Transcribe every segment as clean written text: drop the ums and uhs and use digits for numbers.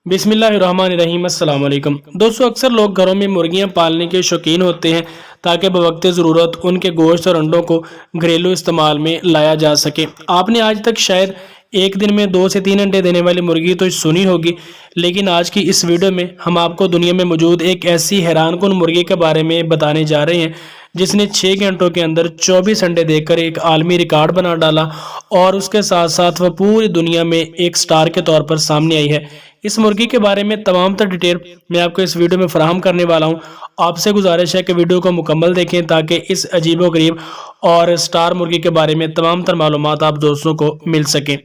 बिस्मिल्लाहिर्रहमानिर्रहीम। अस्सलाम वालेकुम दोस्तों, अक्सर लोग घरों में मुर्गियां पालने के शौकीन होते हैं ताकि बवक्त ज़रूरत उनके गोश्त और अंडों को घरेलू इस्तेमाल में लाया जा सके। आपने आज तक शायद एक दिन में 2 से 3 अंडे देने वाली मुर्गी तो सुनी होगी, लेकिन आज की इस वीडियो में हम आपको दुनिया में मौजूद एक ऐसी हैरानकुन मुर्गी के बारे में बताने जा रहे हैं जिसने 6 घंटों के अंदर 24 अंडे देकर एक आलमी रिकॉर्ड बना डाला और उसके साथ साथ वह पूरी दुनिया में एक स्टार के तौर पर सामने आई है। इस मुर्गी के बारे में तमाम तर डिटेल मैं आपको इस वीडियो में फराहम करने वाला हूं। आपसे गुजारिश है कि वीडियो को मुकम्मल देखें ताकि इस अजीबोगरीब और स्टार मुर्गी के बारे में तमाम तर मालूमात आप दोस्तों को मिल सकें।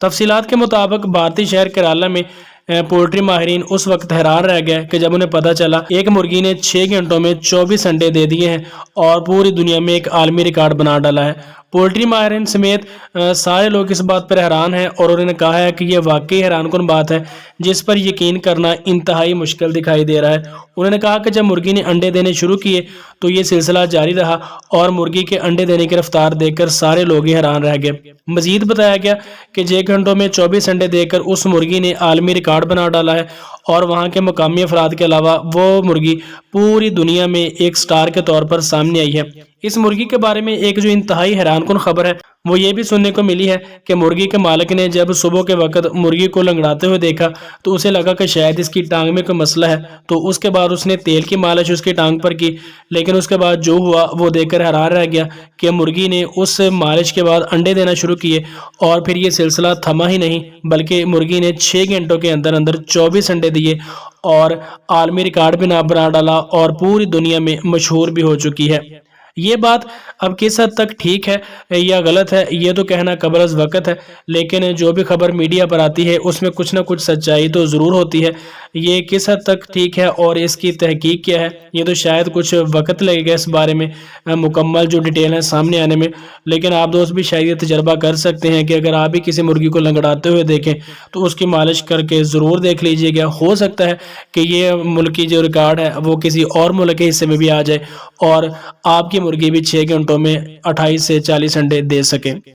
तफसीलात के मुताबिक भारतीय शहर केराला में पोल्ट्री माहिरीन उस वक्त हैरान रह गए कि जब उन्हें पता चला एक मुर्गी ने 6 घंटों में 24 अंडे दे दिए हैं और पूरी दुनिया में एक आलमी रिकॉर्ड बना डाला है। पोल्ट्री माहिरीन समेत सारे लोग इस बात पर हैरान हैं और उन्होंने कहा है कि यह वाकई हैरानकुन बात है जिस पर यकीन करना इंतहाई मुश्किल दिखाई दे रहा है। उन्होंने कहा कि जब मुर्गी ने अंडे देने शुरू किए तो ये सिलसिला जारी रहा और मुर्गी के अंडे देने की रफ्तार देखकर सारे लोग ही हैरान रह गए। मजीद बताया गया कि 6 घंटों में 24 अंडे देकर उस मुर्गी ने आलमी रिकॉर्ड बना डाला है और वहां के मुकामी अफराद के अलावा वो मुर्गी पूरी दुनिया में एक स्टार के तौर पर सामने आई है। इस मुर्गी के बारे में एक जो इंतहाई हैरानकुन खबर है वो ये भी सुनने को मिली है कि मुर्गी के मालिक ने जब सुबह के वक्त मुर्गी को लंगड़ाते हुए देखा तो उसे लगा कि शायद इसकी टांग में कोई मसला है, तो उसके बाद उसने तेल की मालिश उसकी टांग पर की। लेकिन उसके बाद जो हुआ वो देखकर हैरान रह गया कि मुर्गी ने उस मालिश के बाद अंडे देना शुरू किए और फिर ये सिलसिला थमा ही नहीं बल्कि मुर्गी ने 6 घंटों के अंदर अंदर 24 अंडे दिए और आलमी रिकॉर्ड भी ना बना डाला और पूरी दुनिया में मशहूर भी हो चुकी है। ये बात अब किस हद तक ठीक है या गलत है ये तो कहना कब्ल अज़ वक़्त है, लेकिन जो भी खबर मीडिया पर आती है उसमें कुछ ना कुछ सच्चाई तो ज़रूर होती है। ये किस हद तक ठीक है और इसकी तहकीक क्या है ये तो शायद कुछ वक्त लगेगा इस बारे में मुकम्मल जो डिटेल है सामने आने में। लेकिन आप दोस्त भी शायद ये तजर्बा कर सकते हैं कि अगर आप भी किसी मुर्गी को लंगड़ाते हुए देखें तो उसकी मालिश करके ज़रूर देख लीजिएगा। हो सकता है कि ये मुल्क की जो रिकॉर्ड है वो किसी और मुल्क के हिस्से में भी आ जाए और आपकी मुर्गी भी 6 घंटों में 28 से 40 अंडे दे सके।